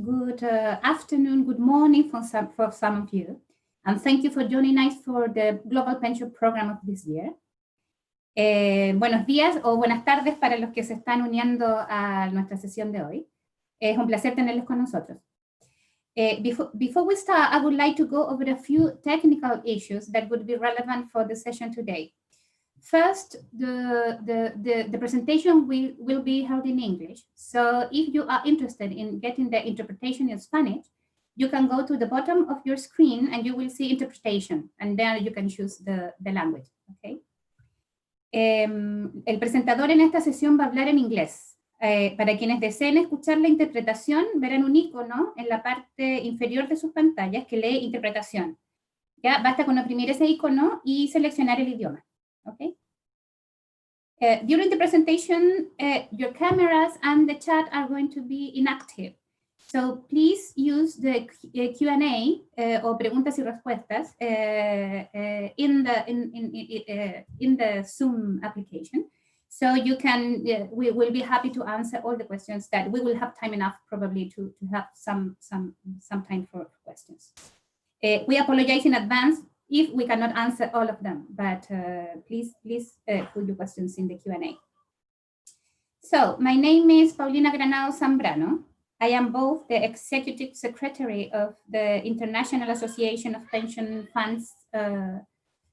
good afternoon, good morning for some of you. And thank you for joining us for the Global Pension Program of this year. Buenos días o buenas tardes para los que se están uniendo a nuestra sesión de hoy. Es un placer tenerlos con nosotros. Before we start, I would like to go over a few technical issues that would be relevant for the session today. First, the presentation will be held in English. So if you are interested in getting the interpretation in Spanish, you can go to the bottom of your screen and you will see interpretation, and there you can choose the language, okay? El presentador en esta sesión va a hablar en inglés. Para quienes deseen escuchar la interpretación, verán un icono en la parte inferior de sus pantallas que lee interpretación. Ya basta con oprimir ese icono y seleccionar el idioma. Okay. During the presentation, your cameras and the chat are going to be inactive. So please use the Q&A o preguntas y respuestas in the Zoom application. So you can, we will be happy to answer all the questions that we will have time enough probably to have some time for questions. We apologize in advance if we cannot answer all of them, but please put your questions in the Q&A. So my name is Paulina Granado Zambrano. I am both the Executive Secretary of the International Association of Pension Funds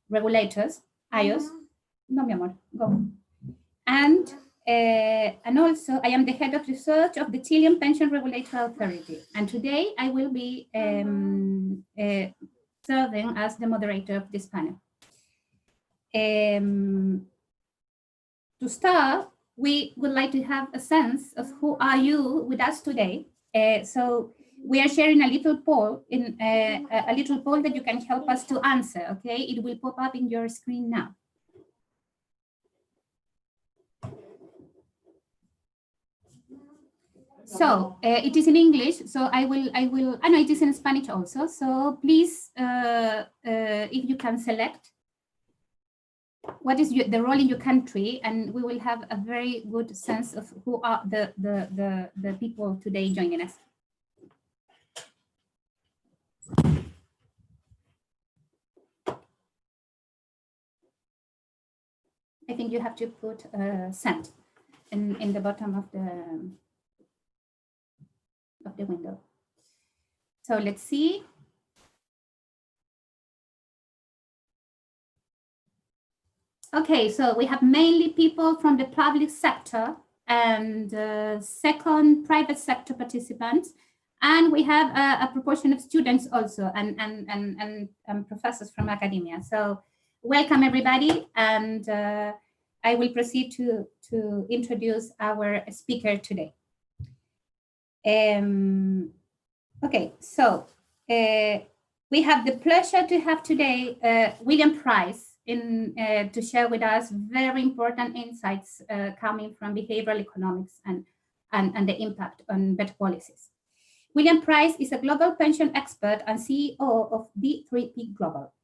Regulators, IOS. No, mi amor, go. And also I am the head of research of the Chilean Pension Regulatory Authority. And today I will be serving as the moderator of this panel. To start, we would like to have a sense of who are you with us today. So we are sharing a little poll that you can help us to answer, okay? It will pop up in your screen now. So it is in English, so I know it is in Spanish also. So please, if you can select what is the role in your country, and we will have a very good sense of who are the people today joining us. I think you have to put send in the bottom of the window. So let's see. Okay, so we have mainly people from the public sector and second private sector participants, and we have a proportion of students also and professors from academia. So welcome everybody, and I will proceed to introduce our speaker today. Okay, so we have the pleasure to have today William Price to share with us very important insights coming from behavioral economics and the impact on better policies. William Price is a global pension expert and CEO of D3P Global.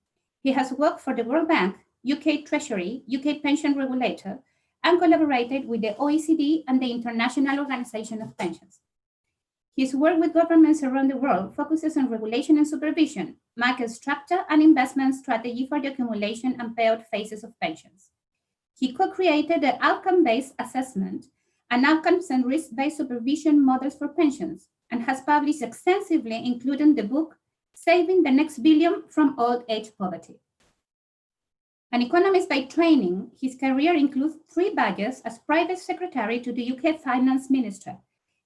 He has worked for the World Bank, UK Treasury, UK Pension Regulator, and collaborated with the OECD and the International Organization of Pensions. His work with governments around the world focuses on regulation and supervision, market structure, and investment strategy for the accumulation and payout phases of pensions. He co-created the outcome-based assessment and outcomes and risk-based supervision models for pensions, and has published extensively, including the book, Saving the Next Billion from Old Age Poverty. An economist by training, his career includes 3 badges as private secretary to the UK Finance Minister,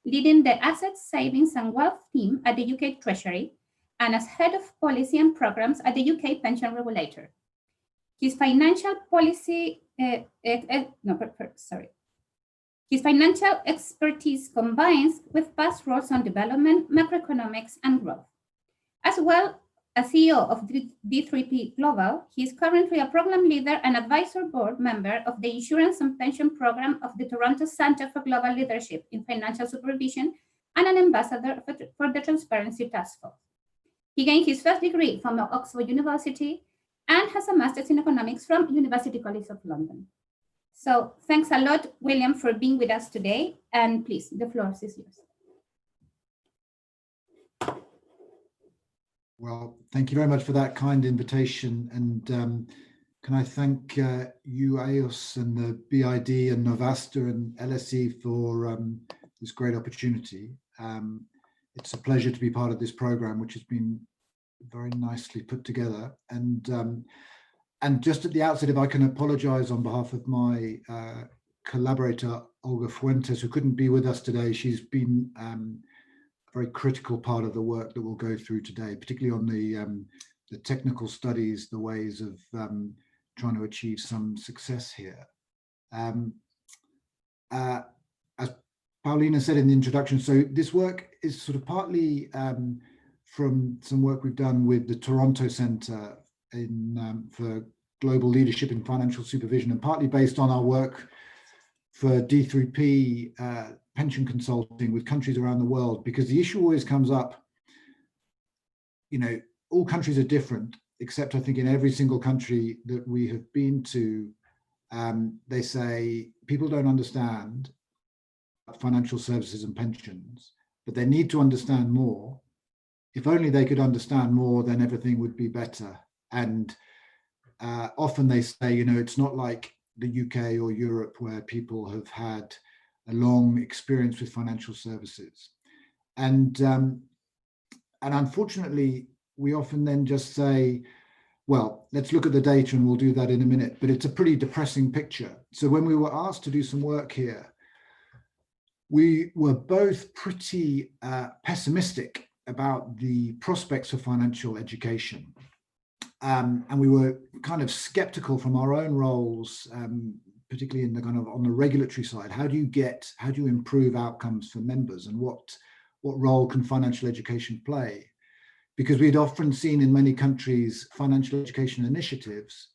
leading the Assets, Savings and Wealth team at the UK Treasury, and as head of policy and programs at the UK Pension Regulator. His financial policy, His financial expertise combines with past roles on development, macroeconomics, and growth. As well as CEO of D3P Global, he is currently a program leader and advisor board member of the Insurance and Pension Program of the Toronto Centre for Global Leadership in Financial Supervision and an ambassador for the Transparency Task Force. He gained his first degree from Oxford University and has a master's in economics from University College of London. So thanks a lot, William, for being with us today. And please, the floor is yours. Well, thank you very much for that kind invitation. And can I thank you, AOS, and the BID and Novasta and LSE for this great opportunity. It's a pleasure to be part of this program, which has been very nicely put together. And just at the outset, if I can apologize on behalf of my collaborator, Olga Fuentes, who couldn't be with us today. She's been a very critical part of the work that we'll go through today, particularly on the technical studies, the ways of trying to achieve some success here. As Paulina said in the introduction, so this work is sort of partly from some work we've done with the Toronto Centre for Global Leadership in Financial Supervision, and partly based on our work for D3P pension consulting with countries around the world, because the issue always comes up, you know, all countries are different, except I think in every single country that we have been to, they say people don't understand financial services and pensions, but they need to understand more. If only they could understand more, then everything would be better. And often they say, you know, it's not like the UK or Europe where people have had a long experience with financial services. And unfortunately, we often then just say, well, let's look at the data and we'll do that in a minute. But it's a pretty depressing picture. So when we were asked to do some work here, we were both pretty pessimistic about the prospects for financial education. And we were kind of skeptical from our own roles, particularly in the kind of on the regulatory side. How do you improve outcomes for members, and what role can financial education play? Because we'd often seen in many countries financial education initiatives,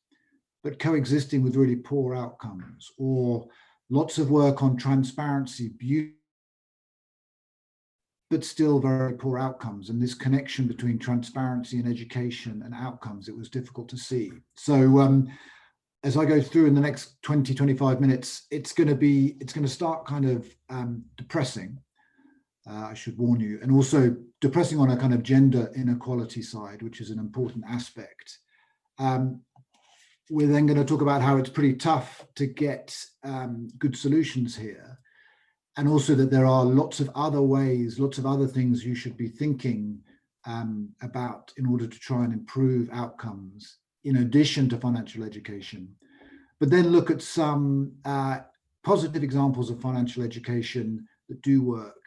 but coexisting with really poor outcomes, or lots of work on transparency, beauty, but still very poor outcomes. And this connection between transparency and education and outcomes, it was difficult to see. So as I go through in the next 20, 25 minutes, it's going to start kind of depressing, I should warn you, and also depressing on a kind of gender inequality side, which is an important aspect. We're then going to talk about how it's pretty tough to get good solutions here. And also that there are lots of other ways, lots of other things you should be thinking about in order to try and improve outcomes in addition to financial education. But then look at some positive examples of financial education that do work.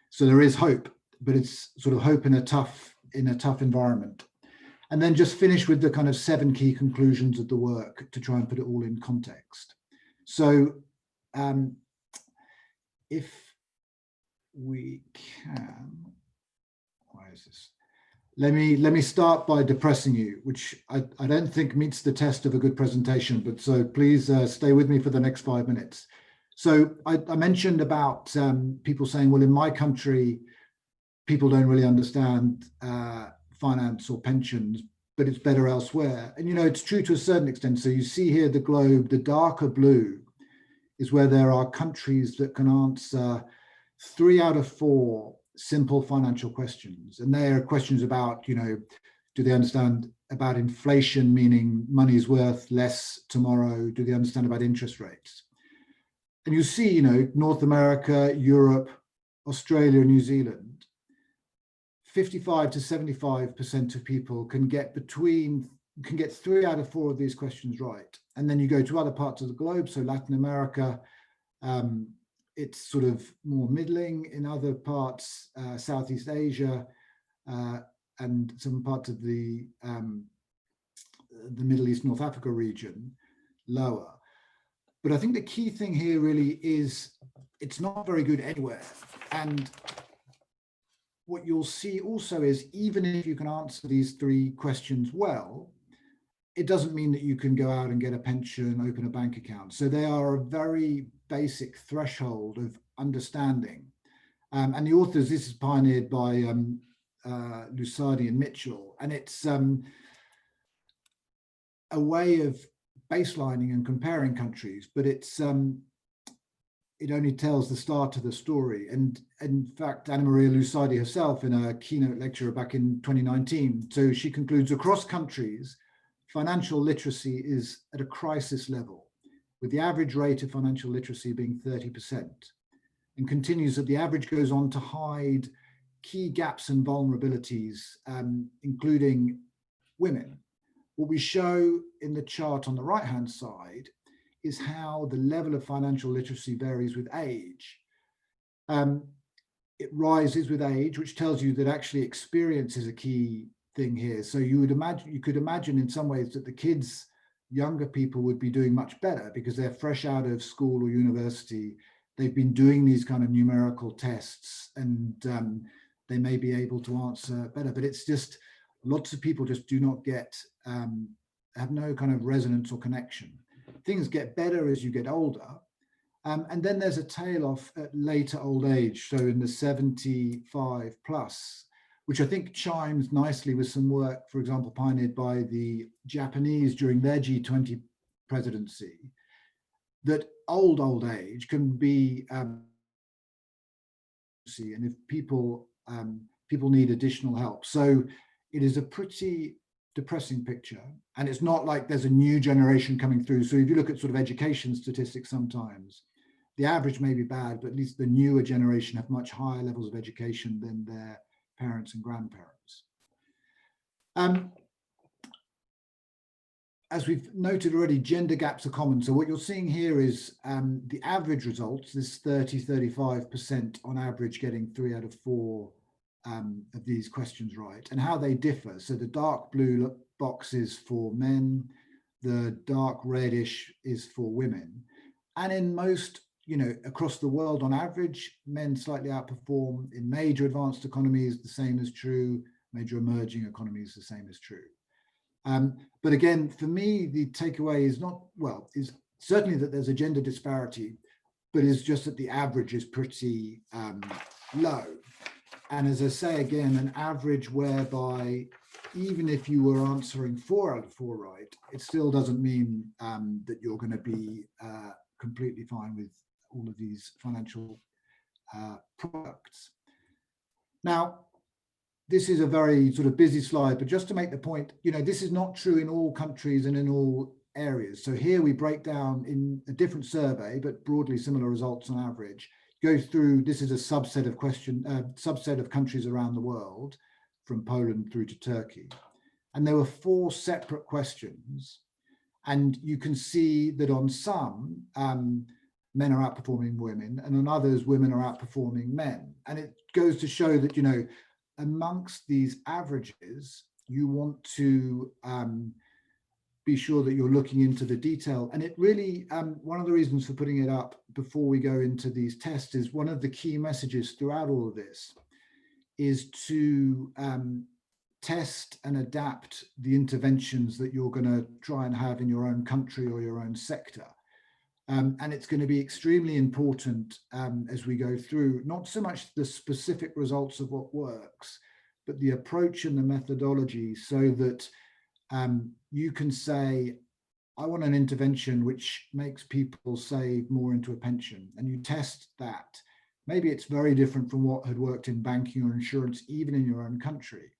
So there is hope, but it's sort of hope in a tough environment. And then just finish with the kind of 7 key conclusions of the work to try and put it all in context. So if we can, why is this? Let me start by depressing you, which I don't think meets the test of a good presentation, but so please stay with me for the next 5 minutes. So I mentioned about people saying, well, in my country, people don't really understand finance or pensions, but it's better elsewhere. And, you know, it's true to a certain extent. So you see here the globe, the darker blue is where there are countries that can answer 3 out of 4 simple financial questions. And they are questions about, you know, do they understand about inflation, meaning money's worth less tomorrow? Do they understand about interest rates? And you see, you know, North America, Europe, Australia, New Zealand, 55 to 75% of people can get 3 out of 4 of these questions right. And then you go to other parts of the globe, so Latin America, it's sort of more middling. In other parts, Southeast Asia, and some parts of the Middle East, North Africa region, lower. But I think the key thing here really is it's not very good anywhere. And what you'll see also is even if you can answer these 3 questions well, it doesn't mean that you can go out and get a pension, open a bank account. So they are a very basic threshold of understanding. And the authors, this is pioneered by Lusardi and Mitchell, and it's a way of baselining and comparing countries, but it's it only tells the start of the story. And in fact, Anna Maria Lusardi herself, in a keynote lecture back in 2019, so she concludes, across countries, financial literacy is at a crisis level, with the average rate of financial literacy being 30%, and continues that the average goes on to hide key gaps and vulnerabilities, including women. What we show in the chart on the right-hand side is how the level of financial literacy varies with age. It rises with age, which tells you that actually experience is a key thing here. So you could imagine in some ways that the kids, younger people, would be doing much better because they're fresh out of school or university. They've been doing these kind of numerical tests, and they may be able to answer better. But it's just lots of people just do not get, have no kind of resonance or connection. Things get better as you get older. And then there's a tail off at later old age, so in the 75 plus, which I think chimes nicely with some work, for example, pioneered by the Japanese during their G20 presidency, that old age can be, and if people need additional help. So it is a pretty depressing picture, and it's not like there's a new generation coming through. So if you look at sort of education statistics, sometimes the average may be bad, but at least the newer generation have much higher levels of education than their parents and grandparents. As we've noted already, gender gaps are common. So what you're seeing here is the average results, this 30-35% on average, getting 3 out of 4 of these questions right, and how they differ. So the dark blue box is for men, the dark reddish is for women. And in most, across the world, on average, men slightly outperform. In major advanced economies, the same is true. Major emerging economies, the same is true. But again, for me, the takeaway is is certainly that there's a gender disparity, but is just that the average is pretty low. And as I say, again, an average whereby even if you were answering 4 out of 4 right, it still doesn't mean that you're going to be completely fine with all of these financial products. Now, this is a very sort of busy slide, but just to make the point, this is not true in all countries and in all areas. So here we break down in a different survey, but broadly similar results on average. Go through, this is a subset of countries around the world, from Poland through to Turkey. And there were 4 separate questions. And you can see that on some, men are outperforming women, and on others, women are outperforming men. And it goes to show that, amongst these averages, you want to be sure that you're looking into the detail. And it really, one of the reasons for putting it up before we go into these tests is one of the key messages throughout all of this is to test and adapt the interventions that you're going to try and have in your own country or your own sector. And it's going to be extremely important as we go through, not so much the specific results of what works, but the approach and the methodology, so that you can say, I want an intervention which makes people save more into a pension, and you test that. Maybe it's very different from what had worked in banking or insurance, even in your own country.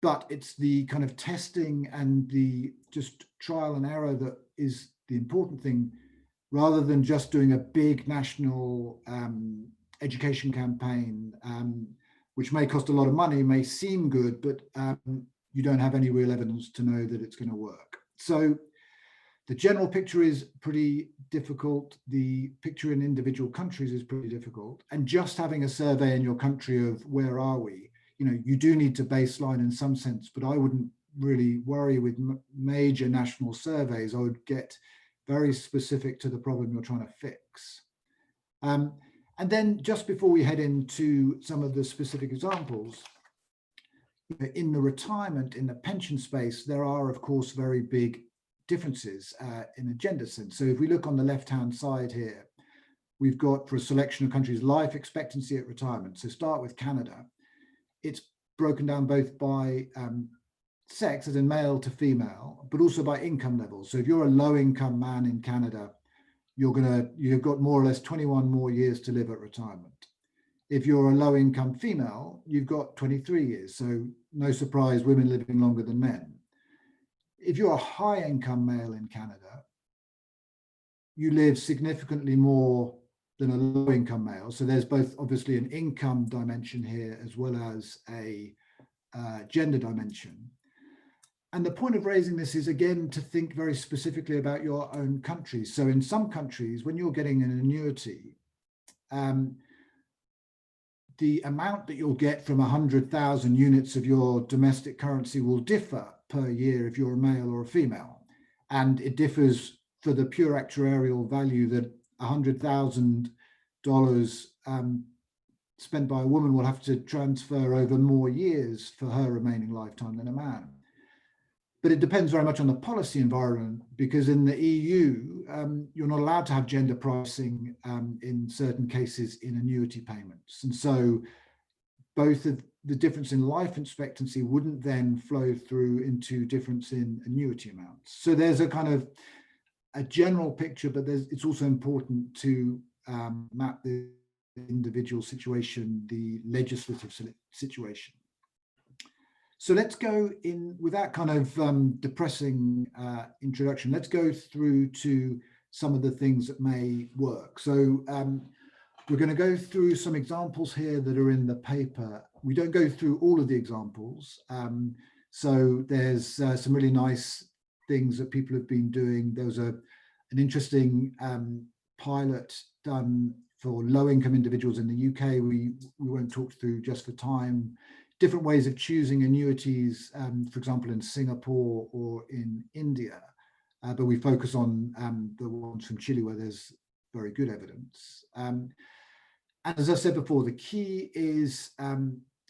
But it's the kind of testing and the just trial and error that is the important thing, rather than just doing a big national education campaign, which may cost a lot of money, may seem good, but you don't have any real evidence to know that it's going to work. So the general picture is pretty difficult. The picture in individual countries is pretty difficult. And just having a survey in your country of where are we, you do need to baseline in some sense, but I wouldn't really worry with major national surveys. I would get very specific to the problem you're trying to fix. And then just before we head into some of the specific examples, in the retirement, in the pension space, there are, of course, very big differences in a gender sense. So if we look on the left-hand side here, we've got, for a selection of countries, life expectancy at retirement. So start with Canada. It's broken down both by sex, as in male to female, but also by income level. So if you're a low-income man in Canada, you've got more or less 21 more years to live at retirement. If you're a low income female, you've got 23 years. So no surprise, women living longer than men. If you're a high income male in Canada, you live significantly more than a low income male. So there's both obviously an income dimension here as well as a gender dimension. And the point of raising this is, again, to think very specifically about your own country. So in some countries, when you're getting an annuity, the amount that you'll get from 100,000 units of your domestic currency will differ per year if you're a male or a female. And it differs for the pure actuarial value that $100,000 spent by a woman will have to transfer over more years for her remaining lifetime than a man. But it depends very much on the policy environment, because in the EU, you're not allowed to have gender pricing in certain cases in annuity payments. And so both of the difference in life expectancy wouldn't then flow through into difference in annuity amounts. So there's a kind of a general picture, but it's also important to map the individual situation, the legislative situation. So let's go in with that kind of depressing introduction. Let's go through to some of the things that may work. So we're going to go through some examples here that are in the paper. We don't go through all of the examples. So there's some really nice things that people have been doing. There was an interesting pilot done for low-income individuals in the UK. We won't talk through just for time. Different ways of choosing annuities, for example, in Singapore or in India, but we focus on the ones from Chile where there's very good evidence. And as I said before, the key is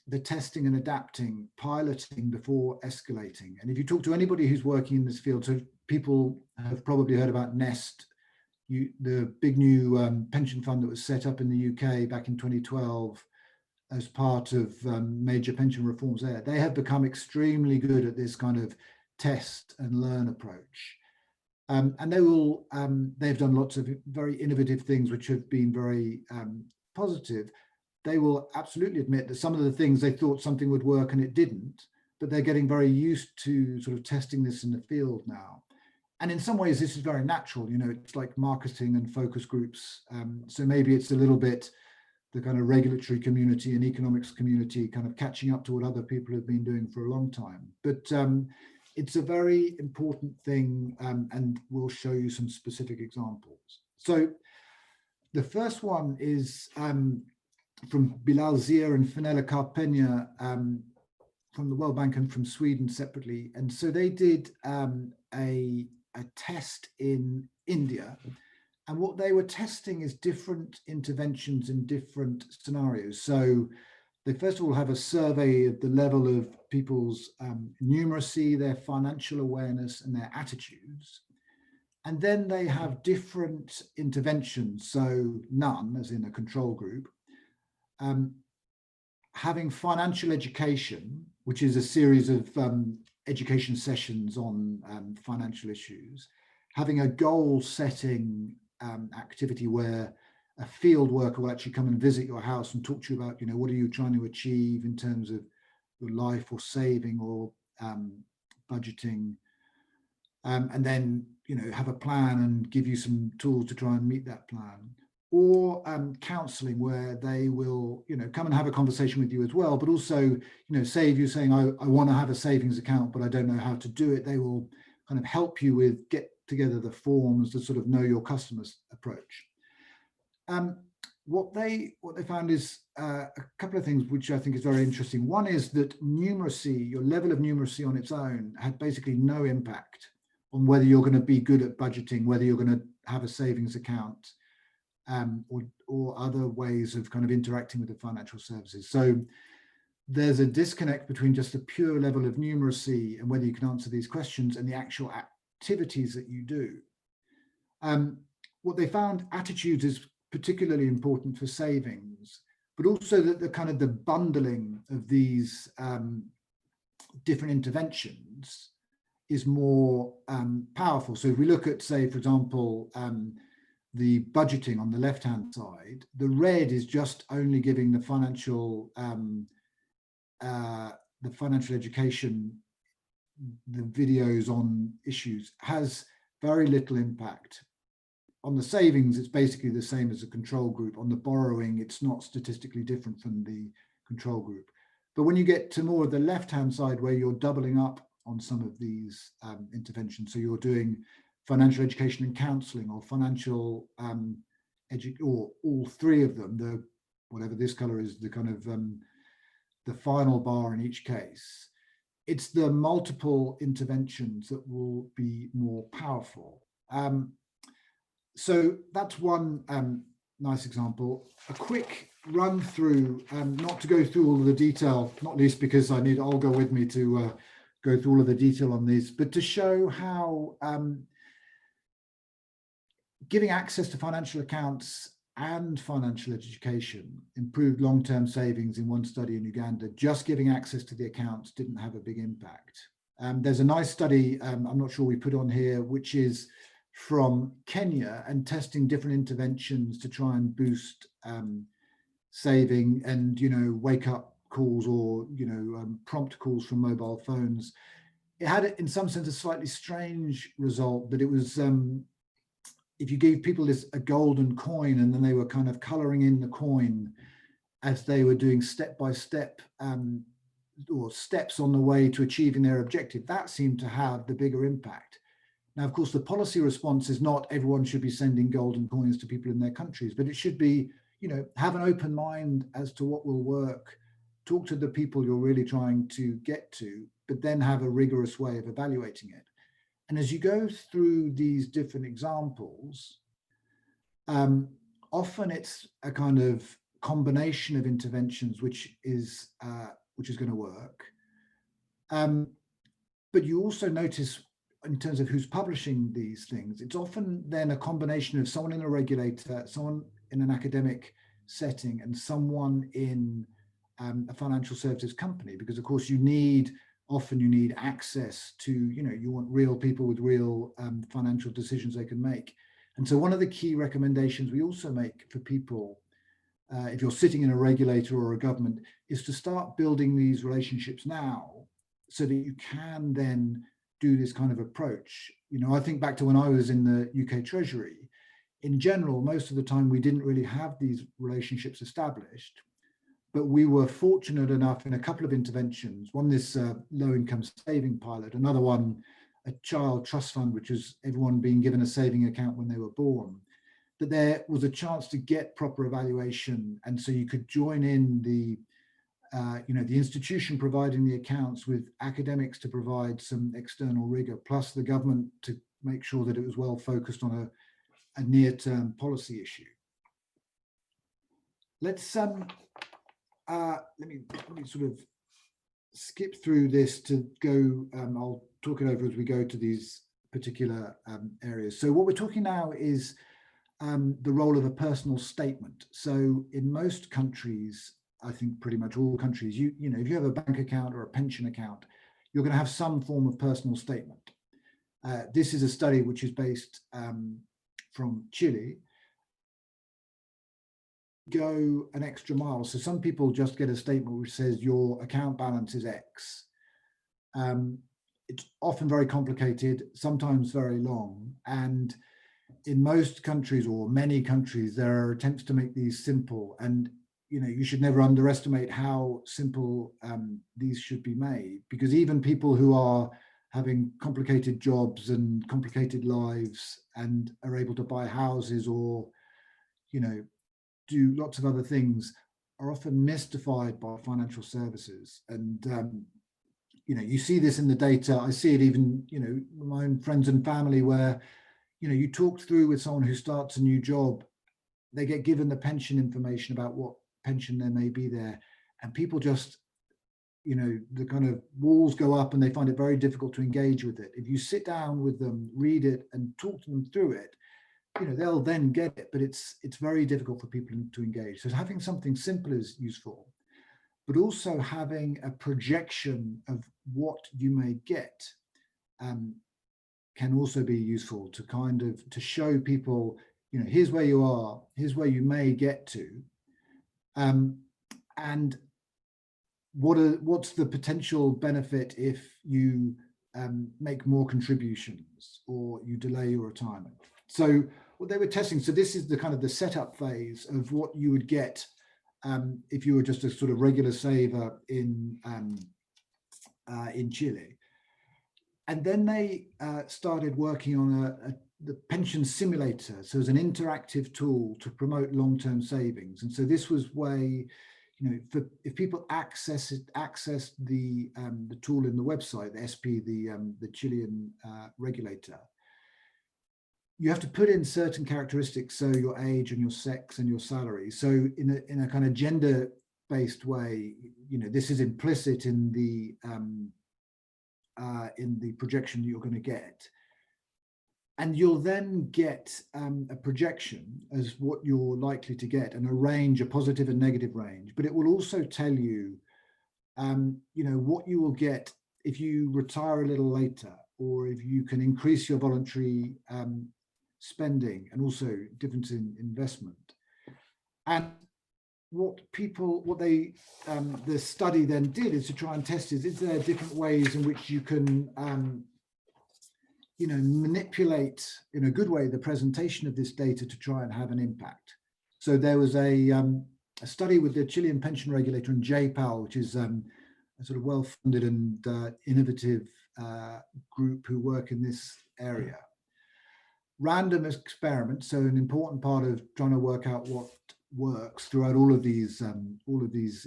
the testing and adapting, piloting before escalating. And if you talk to anybody who's working in this field, so people have probably heard about Nest, the big new pension fund that was set up in the UK back in 2012, as part of major pension reforms there. They have become extremely good at this kind of test and learn approach. And they've done lots of very innovative things which have been very positive. They will absolutely admit that some of the things they thought something would work and it didn't, but they're getting very used to sort of testing this in the field now. And in some ways, this is very natural. You know, it's like marketing and focus groups. So maybe it's a little bit the kind of regulatory community and economics community kind of catching up to what other people have been doing for a long time. But it's a very important thing, and we'll show you some specific examples. So the first one is from Bilal Zia and Fenella Carpena from the World Bank and from Sweden separately. And so they did a test in India. And what they were testing is different interventions in different scenarios. So they first of all have a survey of the level of people's numeracy, their financial awareness, and their attitudes. And then they have different interventions, so none, as in a control group, having financial education, which is a series of education sessions on financial issues, having a goal setting activity where a field worker will actually come and visit your house and talk to you about, you know, what are you trying to achieve in terms of your life or saving or budgeting, and then, you know, have a plan and give you some tools to try and meet that plan. Or counseling, where they will, you know, come and have a conversation with you as well, but also, you know, say if you're saying, I want to have a savings account, but I don't know how to do it, they will kind of help you with get together the forms to sort of know your customers approach. What they found is a couple of things which I think is very interesting. One is that numeracy, your level of numeracy on its own, had basically no impact on whether you're going to be good at budgeting, whether you're going to have a savings account, or other ways of kind of interacting with the financial services. So there's a disconnect between just a pure level of numeracy and whether you can answer these questions and the actual activities that you do. What they found, attitudes is particularly important for savings, but also that the kind of the bundling of these different interventions is more powerful. So if we look at, say, for example, the budgeting on the left-hand side, the red is just only giving the financial education, the videos on issues, has very little impact. On the savings, it's basically the same as a control group. On the borrowing, it's not statistically different from the control group. But when you get to more of the left-hand side, where you're doubling up on some of these interventions, so you're doing financial education and counselling, or financial or all three of them, the whatever this colour is, the kind of the final bar in each case, it's the multiple interventions that will be more powerful. So that's one nice example. A quick run through, not to go through all of the detail, not least because I need Olga with me to go through all of the detail on these, but to show how giving access to financial accounts and financial education improved long-term savings in one study in Uganda. Just giving access to the accounts didn't have a big impact. There's a nice study, I'm not sure we put on here, which is from Kenya, and testing different interventions to try and boost saving and, wake up calls, or, prompt calls from mobile phones. It had, in some sense, a slightly strange result, but it was, if you gave people a golden coin and then they were kind of coloring in the coin as they were doing step-by-step or steps on the way to achieving their objective, that seemed to have the bigger impact. Now, of course, the policy response is not everyone should be sending golden coins to people in their countries, but it should be, have an open mind as to what will work, talk to the people you're really trying to get to, but then have a rigorous way of evaluating it. And as you go through these different examples, often it's a kind of combination of interventions which is going to work. But you also notice, in terms of who's publishing these things, it's often then a combination of someone in a regulator, someone in an academic setting, and someone in a financial services company, because of course often you need access to, you want real people with real financial decisions they can make. And so one of the key recommendations we also make for people, if you're sitting in a regulator or a government, is to start building these relationships now, so that you can then do this kind of approach. I think back to when I was in the UK Treasury. In general, most of the time we didn't really have these relationships established, but we were fortunate enough in a couple of interventions, one this low-income saving pilot, another one a child trust fund, which is everyone being given a saving account when they were born, that there was a chance to get proper evaluation. And so you could join in the institution providing the accounts with academics to provide some external rigor, plus the government to make sure that it was well focused on a near-term policy issue. Let's let me sort of skip through this to go. I'll talk it over as we go to these particular areas. So what we're talking now is the role of a personal statement. So in most countries, I think pretty much all countries, if you have a bank account or a pension account, you're going to have some form of personal statement. This is a study which is based from Chile. Go an extra mile. So some people just get a statement which says your account balance is X. It's often very complicated, sometimes very long. And in most countries, or many countries, there are attempts to make these simple. And you should never underestimate how simple these should be made, because even people who are having complicated jobs and complicated lives and are able to buy houses or, do lots of other things are often mystified by financial services. And, you see this in the data. I see it even, my own friends and family where, you talk through with someone who starts a new job, they get given the pension information about what pension there may be there, and people just, the kind of walls go up and they find it very difficult to engage with it. If you sit down with them, read it and talk to them through it, they'll then get it, but it's very difficult for people to engage. So having something simple is useful, but also having a projection of what you may get can also be useful to to show people, here's where you are, here's where you may get to, and what's the potential benefit if you make more contributions or you delay your retirement. So what they were testing, so this is the kind of the setup phase of what you would get if you were just a sort of regular saver in Chile. And then they started working on the pension simulator. So it's an interactive tool to promote long-term savings. And so this was way, if people accessed the tool in the website, the SP, the Chilean regulator, you have to put in certain characteristics, so your age and your sex and your salary. So in a kind of gender-based way, this is implicit in the projection that you're going to get. And you'll then get a projection as what you're likely to get, and a range, a positive and negative range. But it will also tell you, what you will get if you retire a little later, or if you can increase your voluntary spending, and also difference in investment. And the study then did is to try and test is there different ways in which you can manipulate in a good way the presentation of this data to try and have an impact. So there was a study with the Chilean pension regulator and JPAL, which is a sort of well-funded and innovative group who work in this area. Random experiments, so an important part of trying to work out what works throughout all of these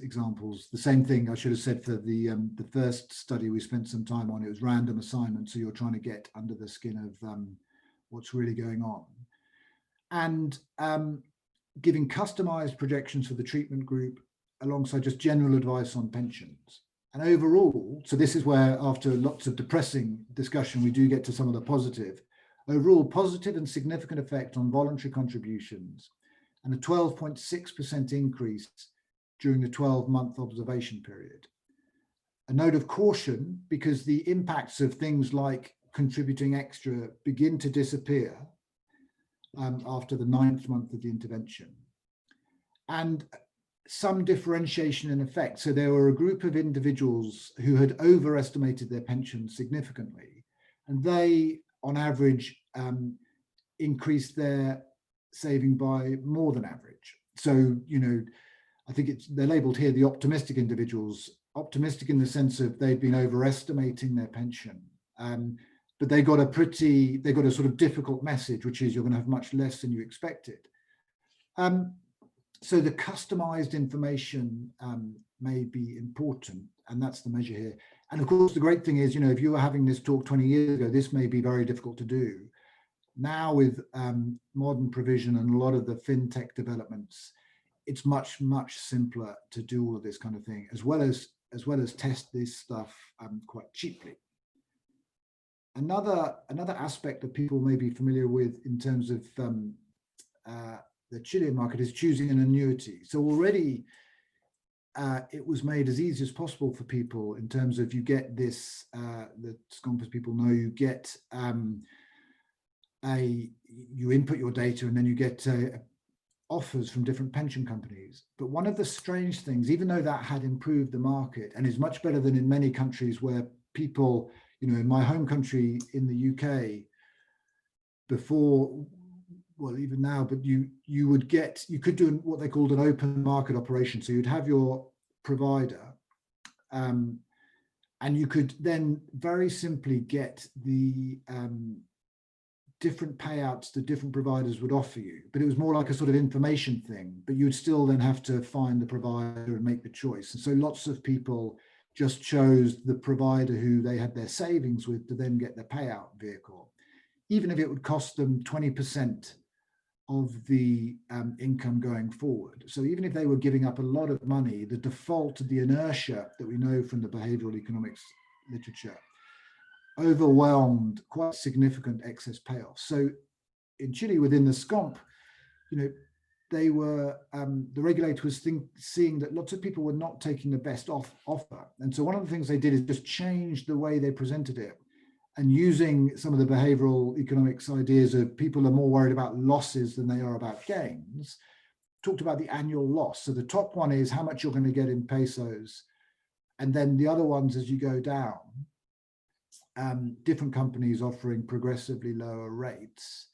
examples. The same thing I should have said for the first study we spent some time on. It was random assignment, so you're trying to get under the skin of what's really going on, and giving customized projections for the treatment group alongside just general advice on pensions. And overall, so this is where after lots of depressing discussion we do get to some of the positive. Overall, positive and significant effect on voluntary contributions, and a 12.6% increase during the 12-month observation period. A note of caution, because the impacts of things like contributing extra begin to disappear after the 9th month of the intervention. And some differentiation in effect. So there were a group of individuals who had overestimated their pensions significantly, and they, on average, increased their saving by more than average. So, I think they're labeled here the optimistic individuals, optimistic in the sense of they'd been overestimating their pension, but they got a sort of difficult message, which is you're going to have much less than you expected. So the customized information may be important, and that's the measure here. And of course, the great thing is, if you were having this talk 20 years ago, this may be very difficult to do. Now with modern provision and a lot of the fintech developments, it's much, much simpler to do all of this kind of thing, as well as test this stuff quite cheaply. Another aspect that people may be familiar with in terms of the Chilean market is choosing an annuity. So already it was made as easy as possible for people in terms of you get this, the Scompas people know, you get you input your data and then you get offers from different pension companies. But one of the strange things, even though that had improved the market and is much better than in many countries where people, in my home country in the UK, before, well, even now, but you could do what they called an open market operation. So you'd have your provider and you could then very simply get the different payouts that different providers would offer you, but it was more like a sort of information thing, but you'd still then have to find the provider and make the choice. And so lots of people just chose the provider who they had their savings with to then get their payout vehicle, even if it would cost them 20% of the income going forward. So even if they were giving up a lot of money, the default, the inertia that we know from the behavioral economics literature overwhelmed quite significant excess payoffs. So in Chile, within the SCOMP, they were, the regulator was seeing that lots of people were not taking the best offer. And so one of the things they did is just change the way they presented it. and using some of the behavioral economics ideas of people are more worried about losses than they are about gains, talked about the annual loss. So the top one is how much you're going to get in pesos. And then the other ones, as you go down, different companies offering progressively lower rates.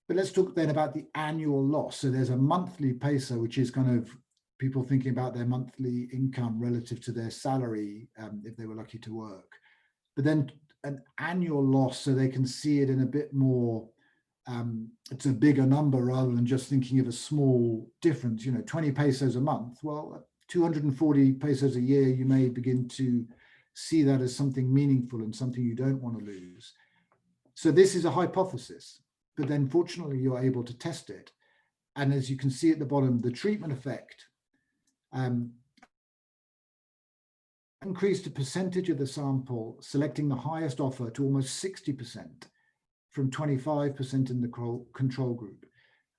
But let's talk then about the annual loss. So there's a monthly peso, which is kind of people thinking about their monthly income relative to their salary, if they were lucky to work. But then an annual loss, so they can see it in a bit more, it's a bigger number rather than just thinking of a small difference, 20 pesos a month. Well, 240 pesos a year, you may begin to see that as something meaningful and something you don't want to lose. So this is a hypothesis, but then fortunately you're able to test it. And as you can see at the bottom, the treatment effect increased the percentage of the sample selecting the highest offer to almost 60% from 25% in the control group.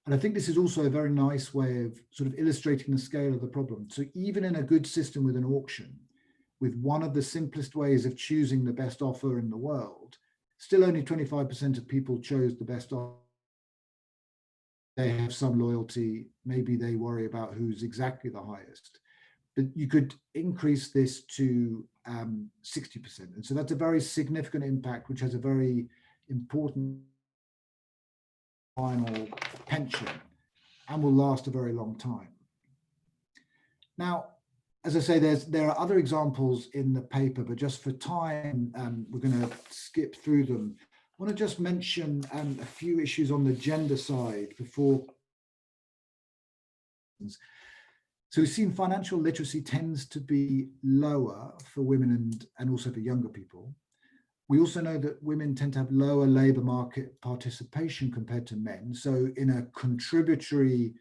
And I think this is also a very nice way of sort of illustrating the scale of the problem. So even in a good system with an auction, with one of the simplest ways of choosing the best offer in the world, still only 25% of people chose the best offer. They have some loyalty, maybe they worry about who's exactly the highest. But you could increase this to 60%. And so that's a very significant impact, which has a very important final pension and will last a very long time. Now, as I say, there are other examples in the paper, but just for time, we're going to skip through them. I want to just mention a few issues on the gender side before. So we've seen financial literacy tends to be lower for women and also for younger people. We also know that women tend to have lower labour market participation compared to men. So in a contributory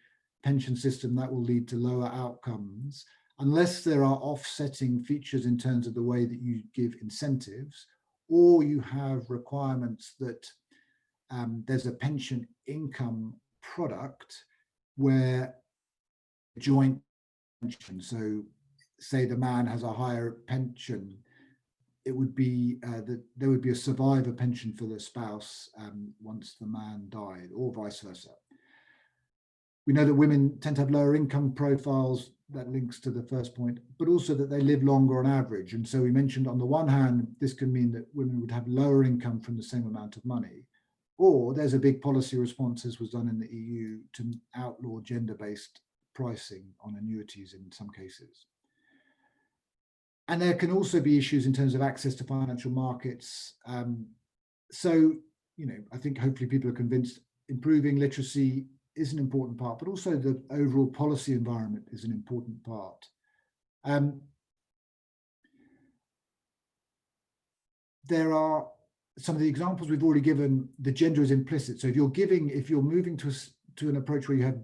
pension system, that will lead to lower outcomes, unless there are offsetting features in terms of the way that you give incentives, or you have requirements that there's a pension income product where joint pension. So say the man has a higher pension, it would be that there would be a survivor pension for the spouse once the man died, or vice versa. We know that women tend to have lower income profiles. That links to the first point, but also that they live longer on average. And so we mentioned on the one hand, this can mean that women would have lower income from the same amount of money, or there's a big policy response, as was done in the EU, to outlaw gender-based pricing on annuities in some cases. And there can also be issues in terms of access to financial markets. So, I think hopefully people are convinced improving literacy is an important part, but also the overall policy environment is an important part. There are some of the examples we've already given. The gender is implicit. So if you're moving to an approach where you have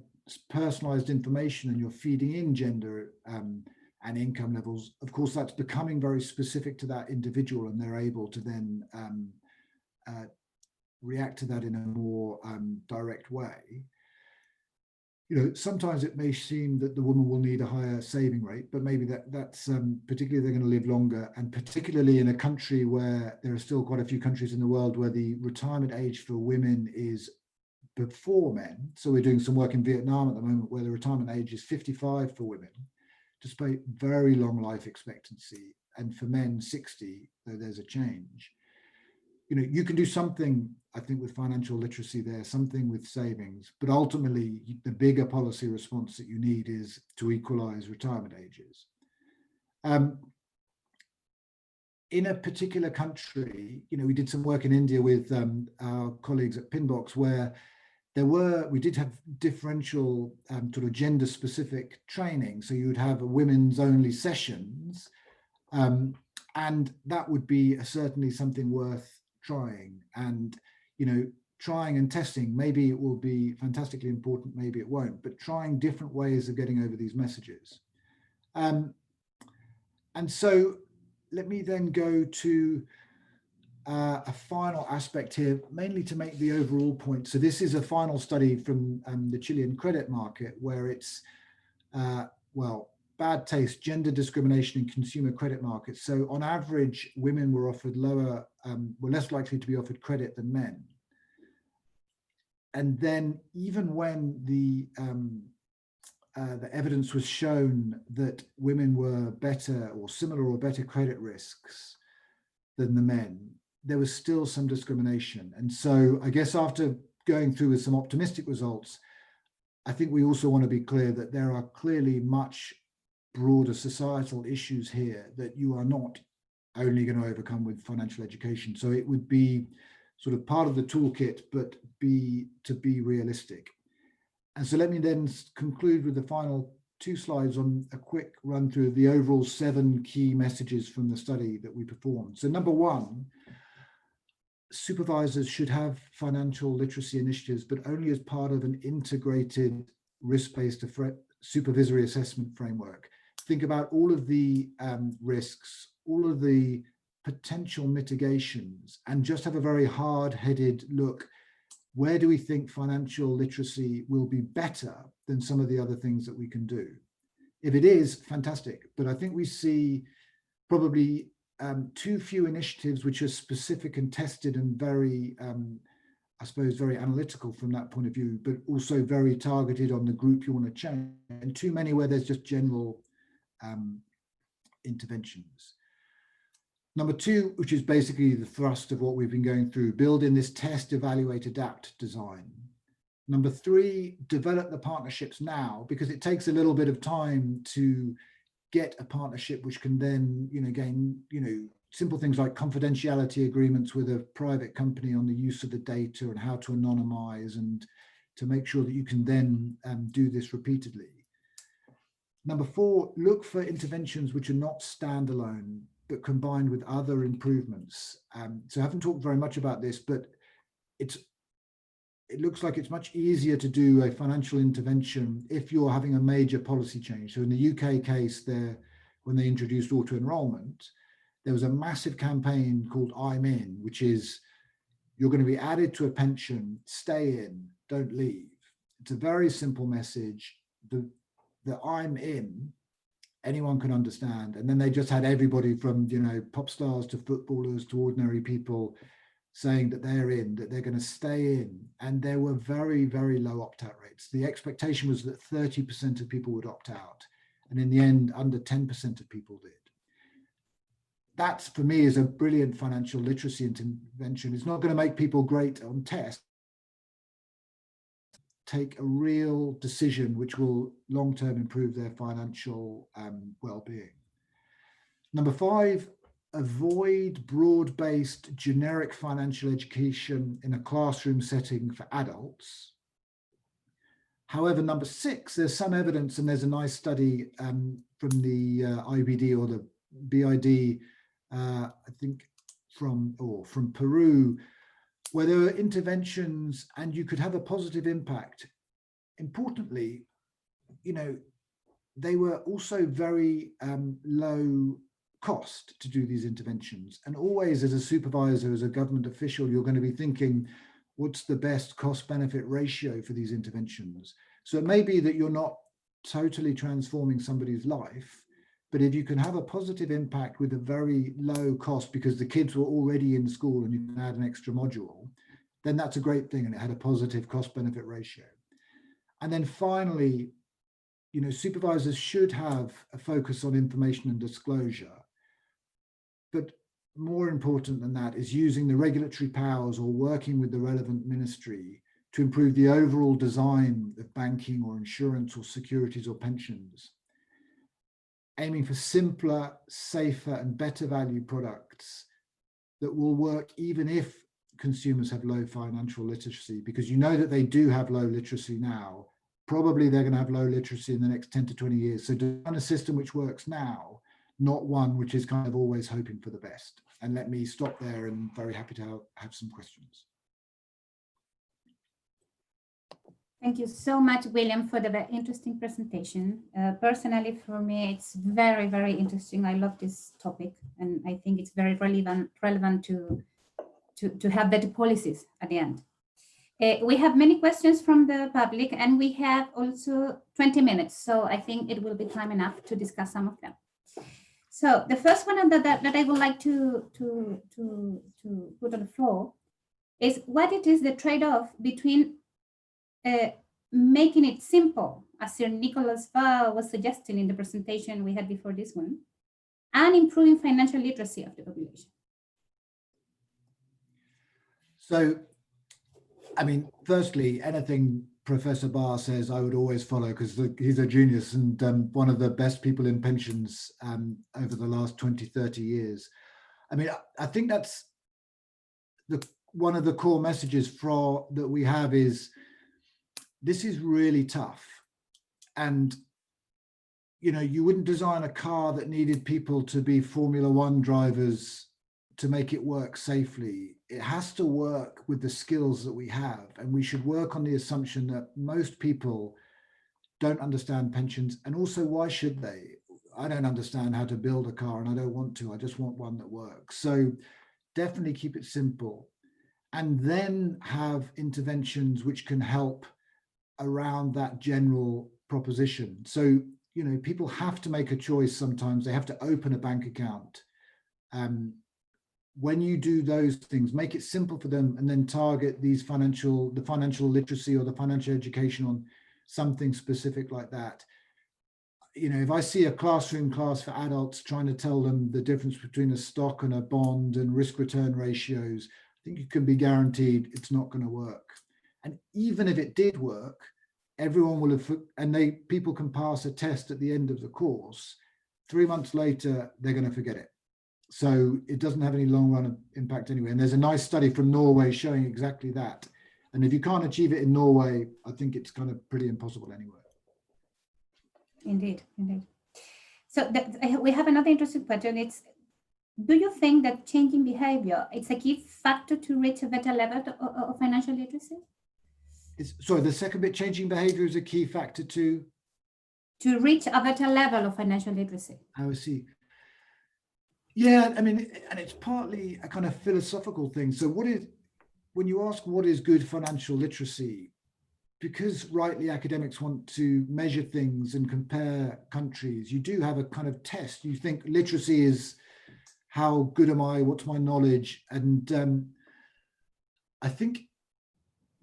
personalized information and you're feeding in gender and income levels, of course, that's becoming very specific to that individual, and they're able to then react to that in a more direct way. Sometimes it may seem that the woman will need a higher saving rate, but maybe that's particularly they're going to live longer, and particularly in a country where there are still quite a few countries in the world where the retirement age for women is before men. So we're doing some work in Vietnam at the moment where the retirement age is 55 for women, despite very long life expectancy, and for men 60, though there's a change. You can do something, I think, with financial literacy there, something with savings, but ultimately the bigger policy response that you need is to equalize retirement ages. In a particular country, we did some work in India with our colleagues at Pinbox, where we did have differential sort of gender specific training. So you would have women's only sessions, and that would be certainly something worth trying. And trying and testing, maybe it will be fantastically important, maybe it won't, but trying different ways of getting over these messages. And so let me then go to a final aspect here, mainly to make the overall point. So this is a final study from the Chilean credit market, where it's, bad taste, gender discrimination in consumer credit markets. So on average, women were offered were less likely to be offered credit than men. And then even when the evidence was shown that women were better or similar or better credit risks than the men, there was still some discrimination. And so I guess after going through with some optimistic results, I think we also want to be clear that there are clearly much broader societal issues here that you are not only going to overcome with financial education. So it would be sort of part of the toolkit, but to be realistic. And so let me then conclude with the final 2 slides on a quick run through of the overall 7 key messages from the study that we performed. So number 1, supervisors should have financial literacy initiatives, but only as part of an integrated risk-based supervisory assessment framework. Think about all of the risks, all of the potential mitigations, and just have a very hard-headed look. Where do we think financial literacy will be better than some of the other things that we can do? If it is, fantastic. But I think we see probably too few initiatives which are specific and tested and very, I suppose, very analytical from that point of view, but also very targeted on the group you want to change, and too many where there's just general interventions. Number 2, which is basically the thrust of what we've been going through, build in this test, evaluate, adapt design. Number 3, develop the partnerships now, because it takes a little bit of time to get a partnership which can then, gain, simple things like confidentiality agreements with a private company on the use of the data and how to anonymize, and to make sure that you can then do this repeatedly. Number 4, look for interventions which are not standalone, but combined with other improvements. So I haven't talked very much about this, but it looks like it's much easier to do a financial intervention if you're having a major policy change. So in the UK case there, when they introduced auto enrollment, there was a massive campaign called I'm In, which is you're going to be added to a pension, stay in, don't leave. It's a very simple message. The I'm in, anyone can understand. And then they just had everybody from, pop stars to footballers to ordinary people saying that they're in, that they're going to stay in. And there were very, very low opt-out rates. The expectation was that 30% of people would opt out. And in the end, under 10% of people did. That, for me, is a brilliant financial literacy intervention. It's not going to make people great on tests. Take a real decision which will long-term improve their financial well-being. Number 5, avoid broad-based generic financial education in a classroom setting for adults. However, number 6, there's some evidence, and there's a nice study from the IBD or the BID, I think from Peru, where there were interventions and you could have a positive impact. Importantly, they were also very low cost to do these interventions. And always as a supervisor, as a government official, you're going to be thinking, what's the best cost benefit ratio for these interventions? So it may be that you're not totally transforming somebody's life, but if you can have a positive impact with a very low cost because the kids were already in school and you can add an extra module, then that's a great thing. And it had a positive cost benefit ratio. And then finally, supervisors should have a focus on information and disclosure. But more important than that is using the regulatory powers or working with the relevant ministry to improve the overall design of banking or insurance or securities or pensions, aiming for simpler, safer, and better value products that will work even if consumers have low financial literacy, because that they do have low literacy now. Probably they're going to have low literacy in the next 10 to 20 years. So design a system which works now, not one which is kind of always hoping for the best. And let me stop there, and very happy to have some questions. Thank you so much, William, for the very interesting presentation. Personally, for me, it's very, very interesting. I love this topic, and I think it's very relevant to have better policies at the end. We have many questions from the public, and we have also 20 minutes. So I think it will be time enough to discuss some of them. So the first one that I would like to put on the floor is what it is the trade-off between making it simple, as Sir Nicholas Val was suggesting in the presentation we had before this one, and improving financial literacy of the population. So, I mean, firstly, anything Professor Barr says, I would always follow because he's a genius and one of the best people in pensions over the last 20, 30 years. I mean, I think that's one of the core messages that we have is this is really tough. And, you know, you wouldn't design a car that needed people to be Formula One drivers to make it work safely. It has to work with the skills that we have. And we should work on the assumption that most people don't understand pensions. And also, why should they? I don't understand how to build a car and I don't want to. I just want one that works. So definitely keep it simple. And then have interventions which can help around that general proposition. So, you know, people have to make a choice sometimes. They have to open a bank account. When you do those things, make it simple for them and then target the financial literacy or the financial education on something specific like that. You know, if I see a classroom class for adults trying to tell them the difference between a stock and a bond and risk return ratios, I think you can be guaranteed it's not going to work. And even if it did work, everyone will have, and people can pass a test at the end of the course. 3 months later, they're going to forget it. So it doesn't have any long run impact anyway. And there's a nice study from Norway showing exactly that. And if you can't achieve it in Norway, I think it's kind of pretty impossible anywhere. Indeed, indeed. So we have another interesting question. It's, do you think that changing behavior, it's a key factor to reach a better level of financial literacy? Sorry, the second bit, changing behavior is a key factor to reach a better level of financial literacy. I see. Yeah, I mean, and it's partly a kind of philosophical thing. So when you ask what is good financial literacy, because rightly academics want to measure things and compare countries, you do have a kind of test. You think literacy is how good am I, what's my knowledge? And I think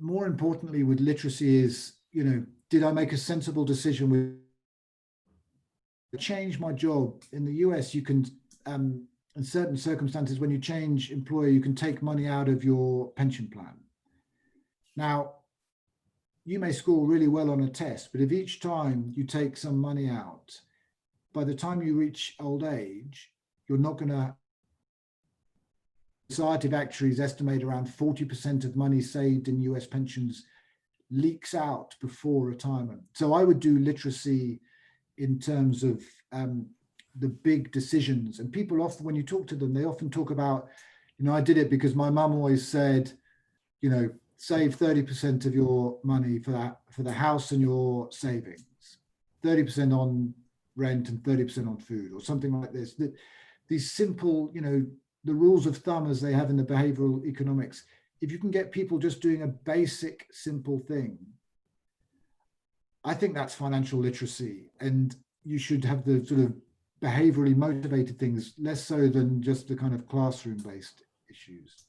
more importantly with literacy is, you know, did I make a sensible decision with change my job? In the US, you can, in certain circumstances, when you change employer, you can take money out of your pension plan. Now, you may score really well on a test, but if each time you take some money out, by the time you reach old age, you're not going to. Society of Actuaries estimate around 40% of money saved in US pensions leaks out before retirement. So I would do literacy in terms of the big decisions. And people often, when you talk to them, they often talk about, you know, I did it because my mum always said, you know, save 30% of your money for the house and your savings, 30% on rent and 30% on food or something like this. These simple, you know, the rules of thumb as they have in the behavioral economics, if you can get people just doing a basic, simple thing, I think that's financial literacy. And you should have the sort of behaviorally motivated things, less so than just the kind of classroom-based issues.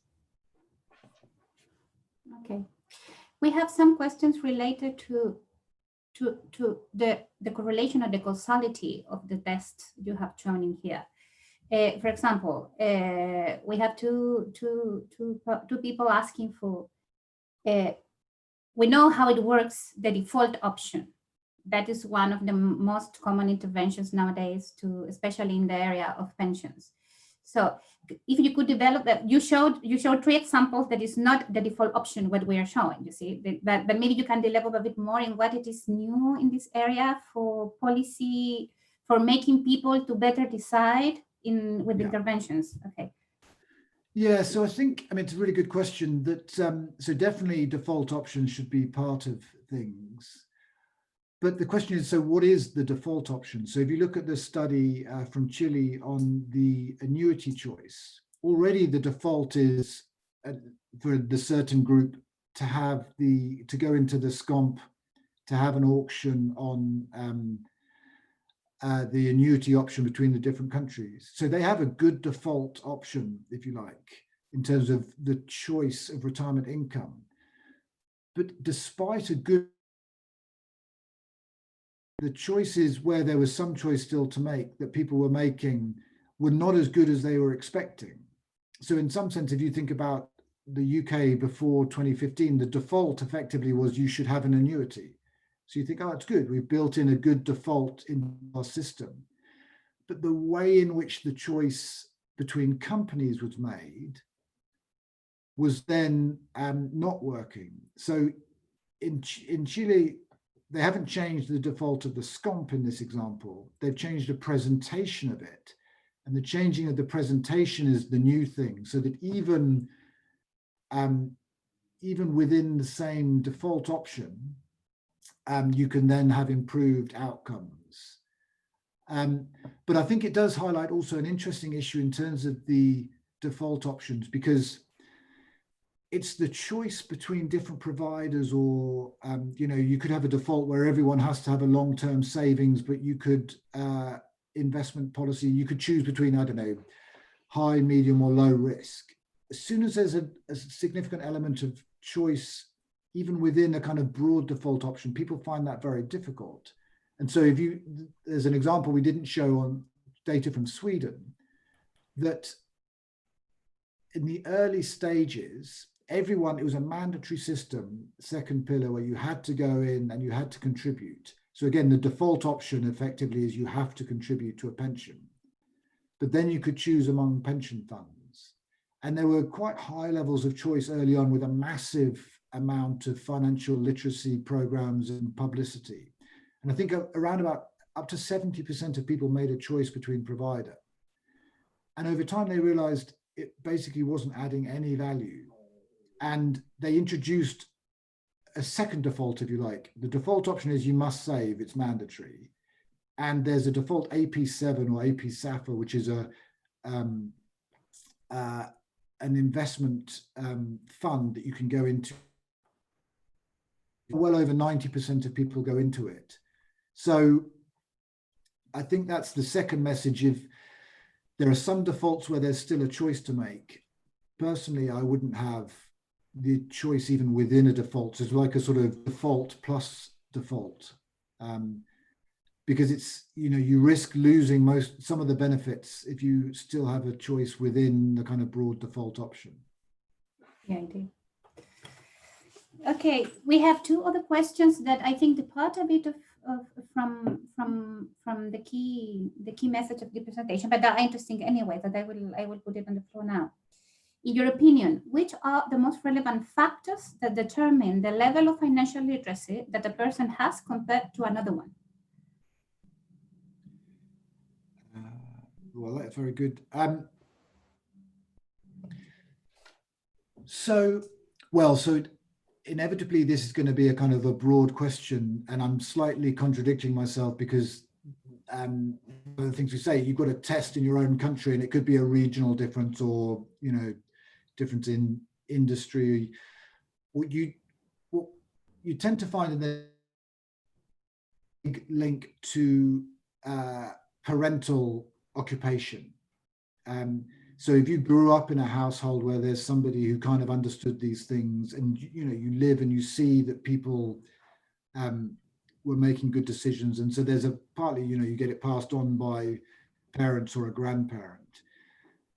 Okay. We have some questions related to the correlation or the causality of the tests you have shown in here. For example, we have two people asking for, we know how it works, the default option. That is one of the most common interventions nowadays, especially in the area of pensions. So if you could develop that, you showed 3 examples that is not the default option what we are showing, you see, but maybe you can develop a bit more in what it is new in this area for policy, for making people to better decide with interventions. Okay. Yeah, so I think, I mean, it's a really good question that, so definitely default options should be part of things. But the question is, so what is the default option? So if you look at the study from Chile on the annuity choice, already the default is for the certain group to go into the SCOMP, to have an auction on the annuity option between the different countries. So they have a good default option, if you like, in terms of the choice of retirement income. But despite the choices where there was some choice still to make that people were making were not as good as they were expecting. So in some sense, if you think about the UK before 2015, the default effectively was you should have an annuity. So you think, oh, it's good. We've built in a good default in our system. But the way in which the choice between companies was made was then not working. So in Chile, they haven't changed the default of the SCOMP in this example. They've changed the presentation of it. And the changing of the presentation is the new thing, so that even within the same default option, you can then have improved outcomes. But I think it does highlight also an interesting issue in terms of the default options, because it's the choice between different providers, or you could have a default where everyone has to have a long-term savings, but you could investment policy, you could choose between, I don't know, high, medium or low risk. As soon as there's a significant element of choice, even within a kind of broad default option, people find that very difficult. And so there's an example we didn't show on data from Sweden, that in the early stages, it was a mandatory system, second pillar, where you had to go in and you had to contribute. So again, the default option effectively is you have to contribute to a pension, but then you could choose among pension funds. And there were quite high levels of choice early on, with a massive amount of financial literacy programs and publicity. And I think around about up to 70% of people made a choice between provider. And over time, they realized it basically wasn't adding any value. And they introduced a second default, if you like. The default option is you must save, it's mandatory. And there's a default AP7 or AP SAFA, which is an investment fund that you can go into. Well over 90% of people go into it. So I think that's the second message. If there are some defaults where there's still a choice to make, personally, I wouldn't have the choice even within a default. So it's like a sort of default plus default, because it's, you risk losing some of the benefits if you still have a choice within the kind of broad default option. Yeah, I do. Okay, we have two other questions that I think depart a bit from the key message of the presentation, but they're interesting anyway. That I will put it on the floor now. In your opinion, which are the most relevant factors that determine the level of financial literacy that a person has compared to another one? Well, that's very good. So inevitably, this is going to be a kind of a broad question, and I'm slightly contradicting myself, because one of the things we say, you've got a test in your own country, and it could be a regional difference, or difference in industry. What you tend to find in the link to parental occupation. So if you grew up in a household where there's somebody who kind of understood these things, and you live and you see that people were making good decisions, and so there's partly you get it passed on by parents or a grandparent.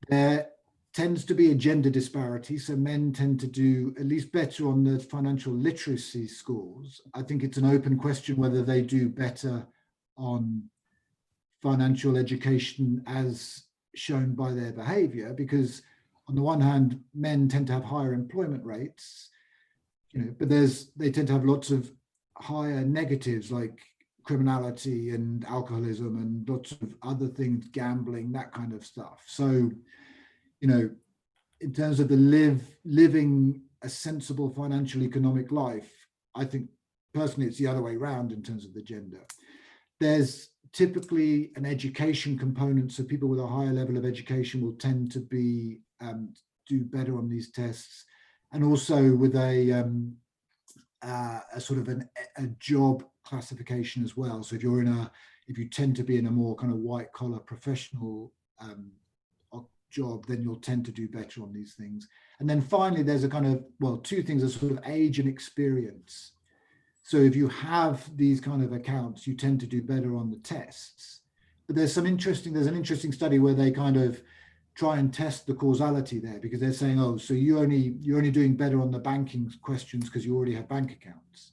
There tends to be a gender disparity, so men tend to do at least better on the financial literacy scores. I think it's an open question whether they do better on financial education as shown by their behavior, because on the one hand, men tend to have higher employment rates, but they tend to have lots of higher negatives like criminality and alcoholism and lots of other things, gambling, that kind of stuff. So, in terms of the living a sensible financial economic life, I think personally it's the other way around in terms of the gender. There's typically an education component, so people with a higher level of education will tend to do better on these tests. and also with a sort of a job classification as well. So if you tend to be in a more kind of white collar professional job, then you'll tend to do better on these things. And then finally, there's a kind of, well, two things, a sort of age and experience. So if you have these kind of accounts, you tend to do better on the tests. But there's an interesting study where they kind of try and test the causality there, because they're saying, oh, so you're only doing better on the banking questions because you already have bank accounts.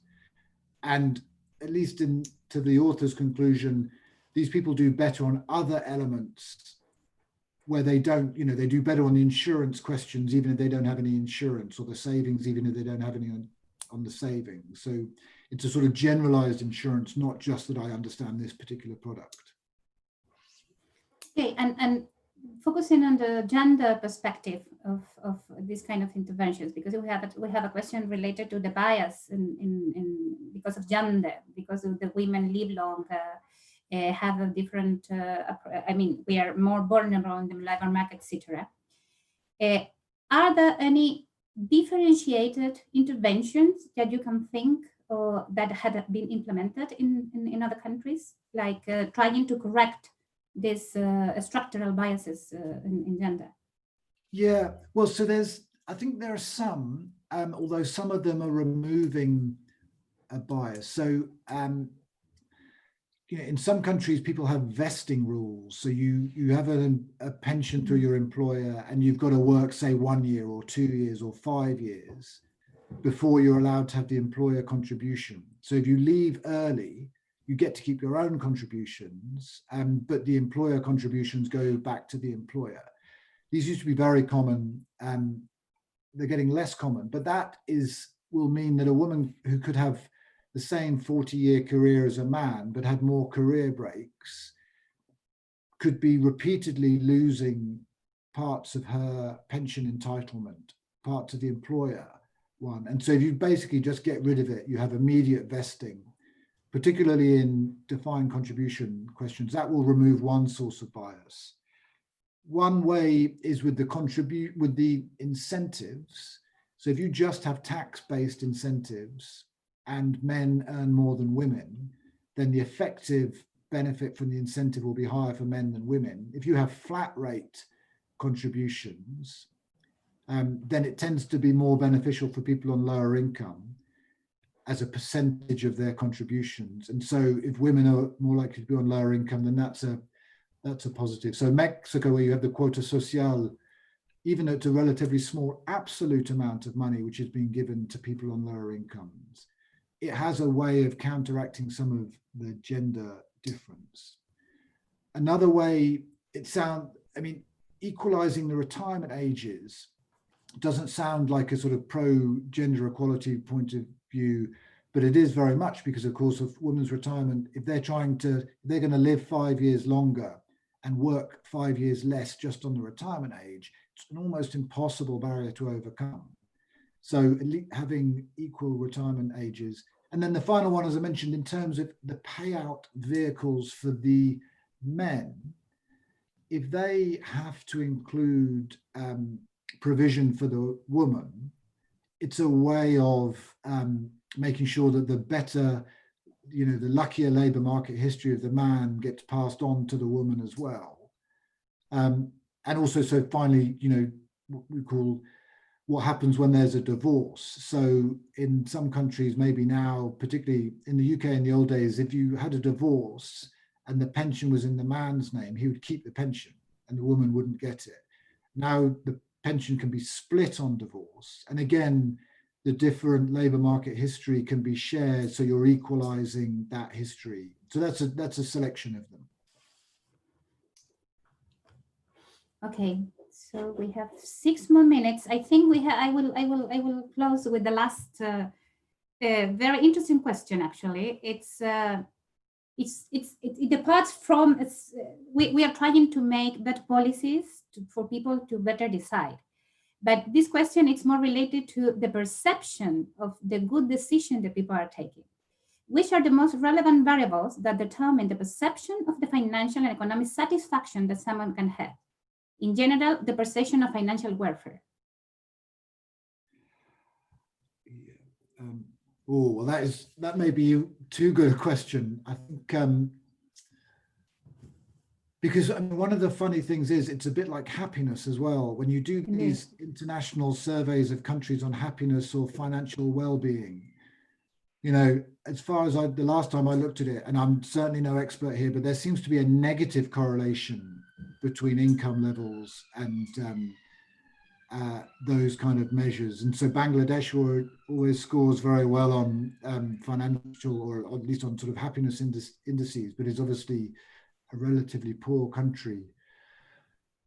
And at least to the author's conclusion, these people do better on other elements where they don't, they do better on the insurance questions, even if they don't have any insurance, or the savings, even if they don't have any on the savings. So it's a sort of generalized insurance, not just that I understand this particular product. Okay, and focusing on the gender perspective of this kind of interventions, because we have a question related to the bias in because of gender, because of the women live longer, have a different, we are more vulnerable in the labor market, etc. Are there any differentiated interventions that you can think that had been implemented in other countries, like trying to correct these structural biases in gender? Yeah, well, so I think there are some, although some of them are removing a bias. So, in some countries, people have vesting rules. So you have a pension through your employer, and you've got to work, say, 1 year or 2 years or 5 years before you're allowed to have the employer contribution. So if you leave early, you get to keep your own contributions, but the employer contributions go back to the employer. These used to be very common. They're getting less common, but that will mean that a woman who could have the same 40-year career as a man, but had more career breaks, could be repeatedly losing parts of her pension entitlement, parts of the employer one. And so if you basically just get rid of it, you have immediate vesting, particularly in defined contribution questions. That will remove one source of bias. One way is with the incentives. So if you just have tax-based incentives and men earn more than women, then the effective benefit from the incentive will be higher for men than women. If you have flat rate contributions, then it tends to be more beneficial for people on lower income as a percentage of their contributions. And so if women are more likely to be on lower income, then that's a positive. So Mexico, where you have the quota social, even at a relatively small absolute amount of money which is being given to people on lower incomes, it has a way of counteracting some of the gender difference. Another way, equalizing the retirement ages doesn't sound like a sort of pro-gender equality point of view, but it is very much, because of course of women's retirement, if they're going to live 5 years longer and work 5 years less just on the retirement age, it's an almost impossible barrier to overcome. So having equal retirement ages. And then the final one, as I mentioned, in terms of the payout vehicles for the men, if they have to include provision for the woman, it's a way of making sure that the better, the luckier labour market history of the man gets passed on to the woman as well. And also, so finally, what we call what happens when there's a divorce. So in some countries, maybe now, particularly in the UK in the old days, if you had a divorce and the pension was in the man's name, he would keep the pension and the woman wouldn't get it. Now the pension can be split on divorce. And again, the different labour market history can be shared, so you're equalising that history. So that's a selection of them. Okay, so we have 6 more minutes. I think I will close with the last very interesting question. Actually, it departs from we are trying to make better policies for people to better decide. But this question is more related to the perception of the good decision that people are taking. Which are the most relevant variables that determine the perception of the financial and economic satisfaction that someone can have? In general, the perception of financial welfare. Oh, well, that may be too good a question. I think because I mean, one of the funny things is it's a bit like happiness as well. When you do Indeed. these international surveys of countries on happiness or financial well-being, you know, as far as the last time I looked at it, and I'm certainly no expert here, but there seems to be a negative correlation between income levels and those kind of measures. And so Bangladesh always scores very well on financial, or at least on sort of happiness indices, but is obviously a relatively poor country.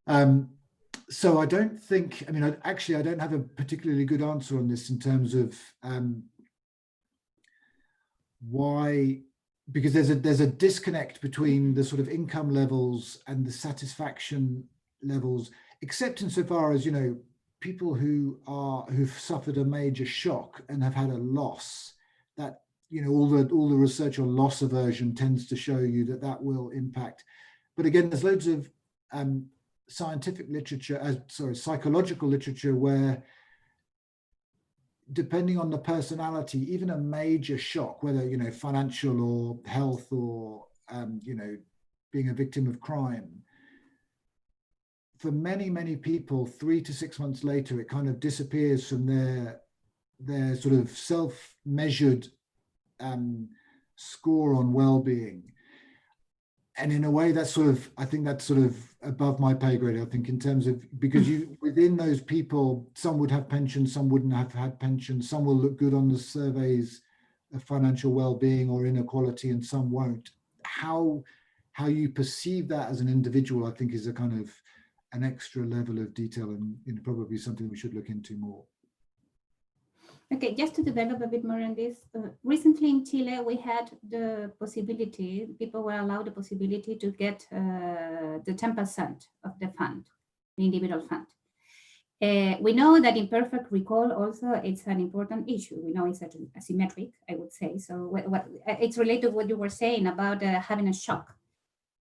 So I don't think, I mean, I don't have a particularly good answer on this in terms of why, because there's a disconnect between the sort of income levels and the satisfaction levels, except insofar as, you know, people who've suffered a major shock and have had a loss, that, you know, all the research on loss aversion tends to show you that will impact. But again, there's loads of scientific literature, psychological literature, where depending on the personality, even a major shock, whether, you know, financial or health or, you know, being a victim of crime, for many, many people, 3 to 6 months later, it kind of disappears from their sort of self-measured score on well-being. And in a way, that's sort of, I think that's sort of above my pay grade, I think, in terms of, because you, within those people, some would have pensions, some wouldn't have had pensions, some will look good on the surveys of financial well-being or inequality, and some won't. How you perceive that as an individual, I think, is a kind of an extra level of detail, and, you know, probably something we should look into more. Okay, just to develop a bit more on this, recently in Chile, we had the possibility, people were allowed the possibility to get the 10% of the fund, the individual fund. We know that imperfect recall also, it's an important issue. We know it's asymmetric, I would say. So it's related to what you were saying about having a shock.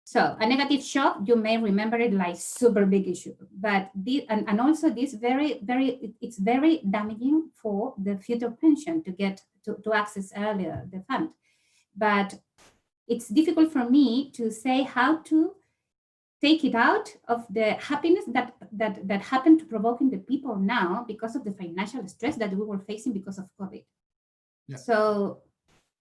So a negative shock, you may remember it like super big issue, but and also this it's very damaging for the future pension to get to access earlier the fund. But it's difficult for me to say how to take it out of the happiness that happened to provoking the people now because of the financial stress that we were facing because of COVID. Yeah. So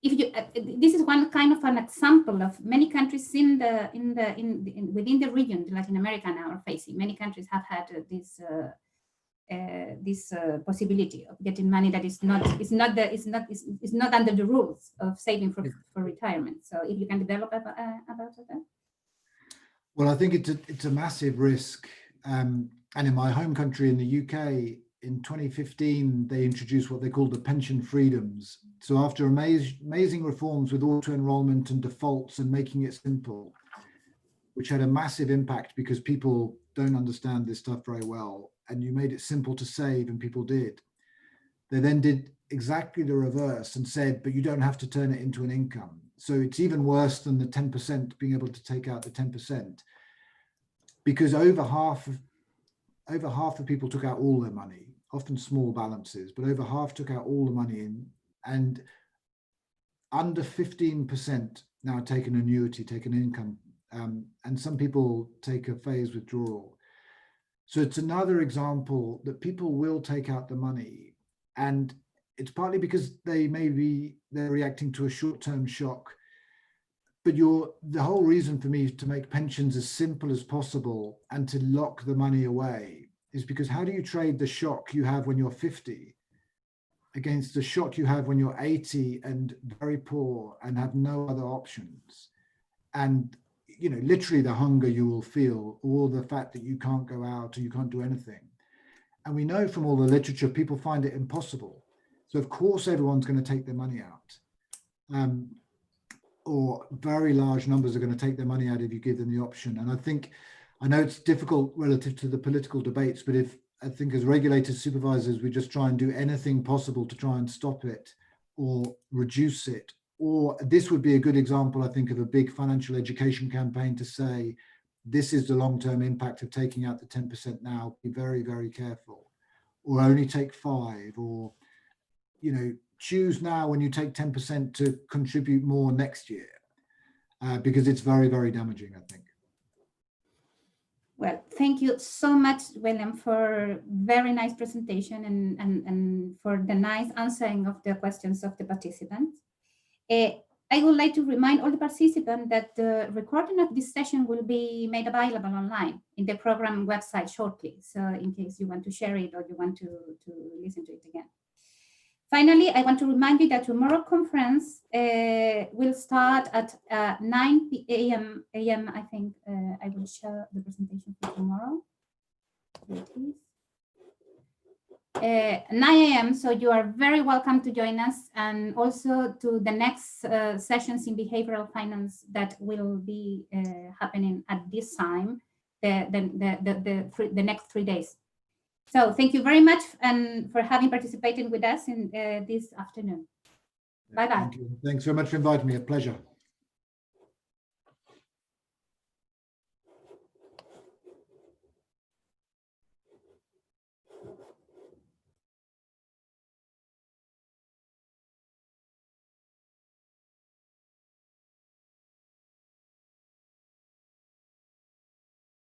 if you, this is one kind of an example of many countries within the region, Latin America now are facing. Many countries have had this possibility of getting money that is not under the rules of saving for retirement. So if you can develop about that. Well, I think it's a massive risk, and in my home country in the UK, in 2015, they introduced what they called the pension freedoms. So after amazing reforms with auto-enrollment and defaults and making it simple, which had a massive impact because people don't understand this stuff very well, and you made it simple to save, and people did. They then did exactly the reverse and said, but you don't have to turn it into an income. So it's even worse than the 10%, being able to take out the 10%, because over half of people took out all their money, often small balances, but over half took out all the money in, and under 15% now take an annuity, take an income, and some people take a phased withdrawal. So it's another example that people will take out the money, and it's partly because they're reacting to a short-term shock. But the whole reason for me to make pensions as simple as possible and to lock the money away is because how do you trade the shock you have when you're 50 against the shock you have when you're 80 and very poor and have no other options? And, you know, literally the hunger you will feel, or the fact that you can't go out or you can't do anything. And we know from all the literature, people find it impossible. So of course, everyone's going to take their money out. Or very large numbers are going to take their money out if you give them the option. And I know it's difficult relative to the political debates, but I think as regulators, supervisors, we just try and do anything possible to try and stop it or reduce it. Or this would be a good example, I think, of a big financial education campaign to say, this is the long-term impact of taking out the 10% now, be very, very careful, or only take 5, or, you know, choose now when you take 10% to contribute more next year, because it's very, very damaging, I think. Well, thank you so much, William, for very nice presentation and for the nice answering of the questions of the participants. I would like to remind all the participants that the recording of this session will be made available online in the program website shortly. So in case you want to share it or you want to listen to it again. Finally, I want to remind you that tomorrow conference will start at 9 a.m. I think I will share the presentation for tomorrow. Here it is. 9 a.m. So you are very welcome to join us, and also to the next sessions in behavioral finance that will be happening at this time, the next 3 days. So thank you very much and for having participated with us in this afternoon. Bye-bye. Thanks very much for inviting me. A pleasure.